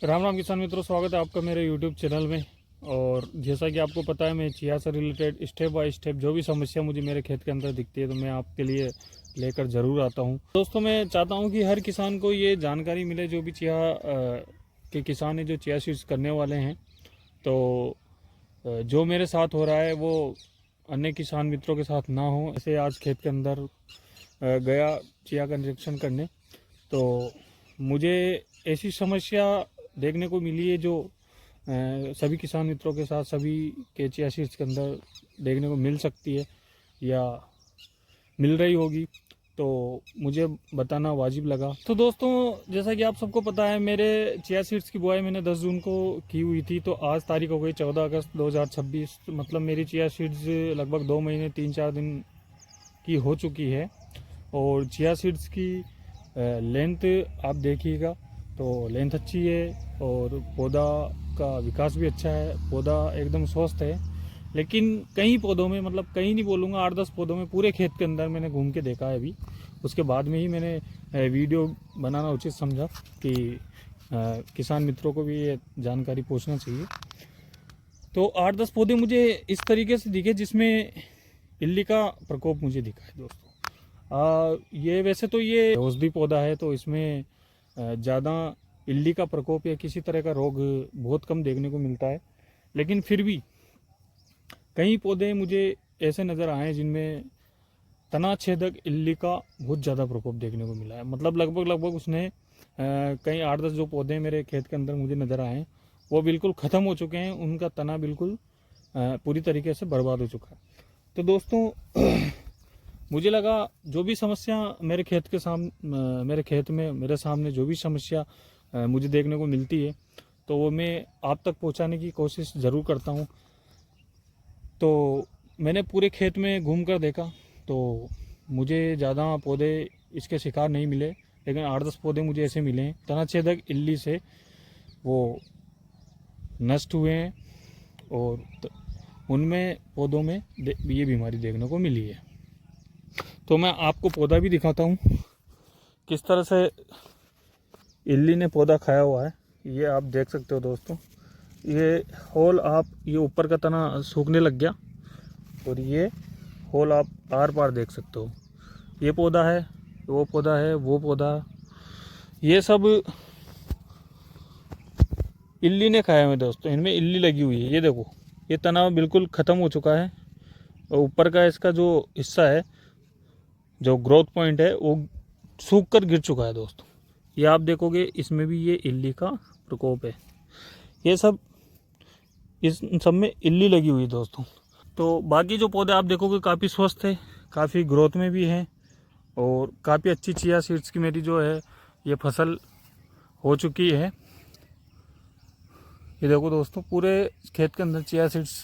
राम राम किसान मित्रों, स्वागत है आपका मेरे YouTube चैनल में। और जैसा कि आपको पता है, मैं चिया से रिलेटेड स्टेप बाय स्टेप जो भी समस्या मुझे मेरे खेत के अंदर दिखती है तो मैं आपके लिए लेकर ज़रूर आता हूं। दोस्तों, मैं चाहता हूं कि हर किसान को ये जानकारी मिले, जो भी चिया के किसान है, जो चिया सीड्स करने वाले हैं। तो जो मेरे साथ हो रहा है वो अन्य किसान मित्रों के साथ ना हो। ऐसे आज खेत के अंदर गया चिया का निरीक्षण करने, तो मुझे ऐसी समस्या देखने को मिली है जो सभी किसान मित्रों के साथ, सभी के चिया सीड्स के अंदर देखने को मिल सकती है या मिल रही होगी, तो मुझे बताना वाजिब लगा। तो दोस्तों, जैसा कि आप सबको पता है, मेरे चिया सीड्स की बुआई मैंने 10 जून को की हुई थी। तो आज तारीख हो गई 14 अगस्त 2026। मतलब मेरी चिया सीड्स लगभग 2 महीने 3-4 दिन की हो चुकी है। और चिया सीड्स की लेंथ आप देखिएगा तो लेंथ अच्छी है और पौधा का विकास भी अच्छा है, पौधा एकदम स्वस्थ है। लेकिन कई पौधों में, मतलब कई नहीं बोलूँगा, 8-10 पौधों में पूरे खेत के अंदर मैंने घूम के देखा है अभी। उसके बाद में ही मैंने वीडियो बनाना उचित समझा कि किसान मित्रों को भी ये जानकारी पहुँचना चाहिए। तो 8-10 पौधे मुझे इस तरीके से दिखे जिसमें इल्ली का प्रकोप मुझे दिखा है दोस्तों। ये वैसे तो ये औषधि पौधा है, तो इसमें ज़्यादा इल्ली का प्रकोप या किसी तरह का रोग बहुत कम देखने को मिलता है। लेकिन फिर भी कई पौधे मुझे ऐसे नज़र आए जिनमें तना छेदक इल्ली का बहुत ज़्यादा प्रकोप देखने को मिला है। मतलब लगभग उसने कई 8-10 जो पौधे मेरे खेत के अंदर मुझे नज़र आए वो बिल्कुल ख़त्म हो चुके हैं, उनका तना बिल्कुल पूरी तरीके से बर्बाद हो चुका है। तो दोस्तों, मुझे लगा जो भी समस्या मेरे खेत में मेरे सामने जो भी समस्या मुझे देखने को मिलती है तो वो मैं आप तक पहुंचाने की कोशिश ज़रूर करता हूं। तो मैंने पूरे खेत में घूम कर देखा तो मुझे ज़्यादा पौधे इसके शिकार नहीं मिले, लेकिन 8-10 पौधे मुझे ऐसे मिले हैं तनाछेदक इल्ली से वो नष्ट हुए हैं और उनमें पौधों में ये बीमारी देखने को मिली है। तो मैं आपको पौधा भी दिखाता हूँ किस तरह से इल्ली ने पौधा खाया हुआ है। ये आप देख सकते हो दोस्तों, ये होल आप ये ऊपर का तना सूखने लग गया और ये होल आप आर पार देख सकते हो। ये पौधा है, वो पौधा है, वो पौधा, ये सब इल्ली ने खाया है दोस्तों। इनमें इल्ली लगी हुई है। ये देखो, ये तना बिल्कुल ख़त्म हो चुका है और ऊपर का इसका जो हिस्सा है, जो ग्रोथ पॉइंट है, वो सूख कर गिर चुका है दोस्तों। ये आप देखोगे इसमें भी ये इल्ली का प्रकोप है। ये सब इस सब में इल्ली लगी हुई है दोस्तों। तो बाकी जो पौधे आप देखोगे काफ़ी स्वस्थ है, काफ़ी ग्रोथ में भी है और काफ़ी अच्छी चिया सीड्स की मेरी जो है ये फसल हो चुकी है। ये देखो दोस्तों, पूरे खेत के अंदर चिया सीड्स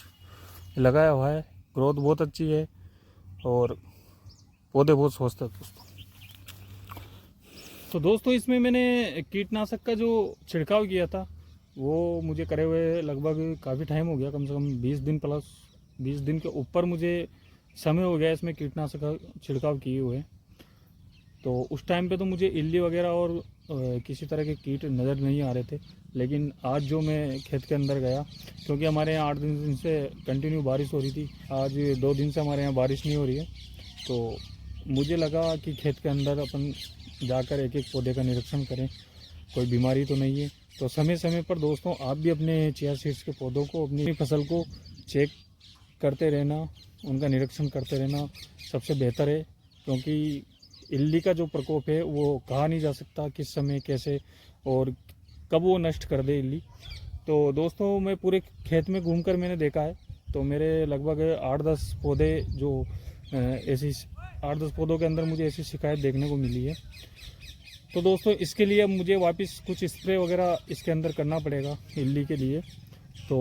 लगाया हुआ है, ग्रोथ बहुत अच्छी है और पौधे बहुत स्वस्थ है दोस्तों। तो दोस्तों, इसमें मैंने कीटनाशक का जो छिड़काव किया था वो मुझे करे हुए लगभग काफ़ी टाइम हो गया, कम से कम 20 दिन प्लस 20 दिन के ऊपर मुझे समय हो गया इसमें कीटनाशक का छिड़काव किए हुए। तो उस टाइम पे तो मुझे इल्ली वगैरह और किसी तरह के कीट नज़र नहीं आ रहे थे। लेकिन आज जो मैं खेत के अंदर गया, क्योंकि हमारे यहाँ 8 दिन से कंटिन्यू बारिश हो रही थी, आज 2 दिन से हमारे यहाँ बारिश नहीं हो रही है, तो मुझे लगा कि खेत के अंदर अपन जाकर एक एक पौधे का निरीक्षण करें, कोई बीमारी तो नहीं है। तो समय समय पर दोस्तों आप भी अपने चिया सीड्स के पौधों को, अपनी फसल को चेक करते रहना, उनका निरीक्षण करते रहना सबसे बेहतर है। क्योंकि इल्ली का जो प्रकोप है वो कहा नहीं जा सकता किस समय, कैसे और कब वो नष्ट कर दे इल्ली। तो दोस्तों, मैं पूरे खेत में घूमकर मैंने देखा है, तो मेरे लगभग 8-10 पौधे जो ऐसी 8-10 पौधों के अंदर मुझे ऐसी शिकायत देखने को मिली है। तो दोस्तों, इसके लिए अब मुझे वापस कुछ स्प्रे वगैरह इसके अंदर करना पड़ेगा इल्ली के लिए। तो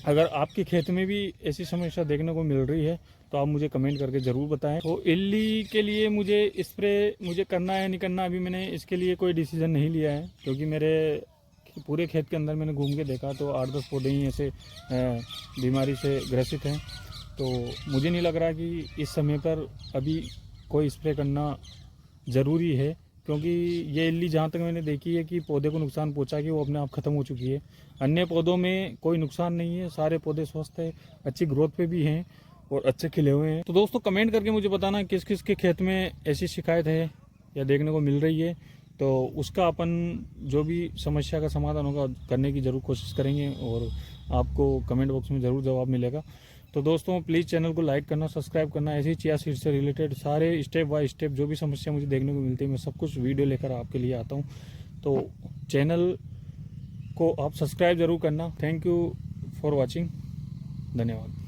अगर आपके खेत में भी ऐसी समस्या देखने को मिल रही है तो आप मुझे कमेंट करके ज़रूर बताएं। तो इल्ली के लिए मुझे स्प्रे मुझे करना है नहीं करना, अभी मैंने इसके लिए कोई डिसीज़न नहीं लिया है, क्योंकि मेरे पूरे खेत के अंदर मैंने घूम के देखा तो 8-10 पौधे ही ऐसे बीमारी से ग्रसित हैं। तो मुझे नहीं लग रहा कि इस समय पर अभी कोई स्प्रे करना ज़रूरी है, क्योंकि ये इल्ली जहाँ तक मैंने देखी है कि पौधे को नुकसान पहुँचा के वो अपने आप ख़त्म हो चुकी है। अन्य पौधों में कोई नुकसान नहीं है, सारे पौधे स्वस्थ है, अच्छी ग्रोथ पे भी हैं और अच्छे खिले हुए हैं। तो दोस्तों कमेंट करके मुझे बताना किस किस के खेत में ऐसी शिकायत है या देखने को मिल रही है, तो उसका अपन जो भी समस्या का समाधान होगा करने की ज़रूर कोशिश करेंगे और आपको कमेंट बॉक्स में ज़रूर जवाब मिलेगा। तो दोस्तों प्लीज़ चैनल को लाइक करना, सब्सक्राइब करना। ऐसे ही चिया सीड्स से रिलेटेड सारे स्टेप बाय स्टेप जो भी समस्या मुझे देखने को मिलती है मैं सब कुछ वीडियो लेकर आपके लिए आता हूँ। तो चैनल को आप सब्सक्राइब ज़रूर करना। Thank you for watching. धन्यवाद।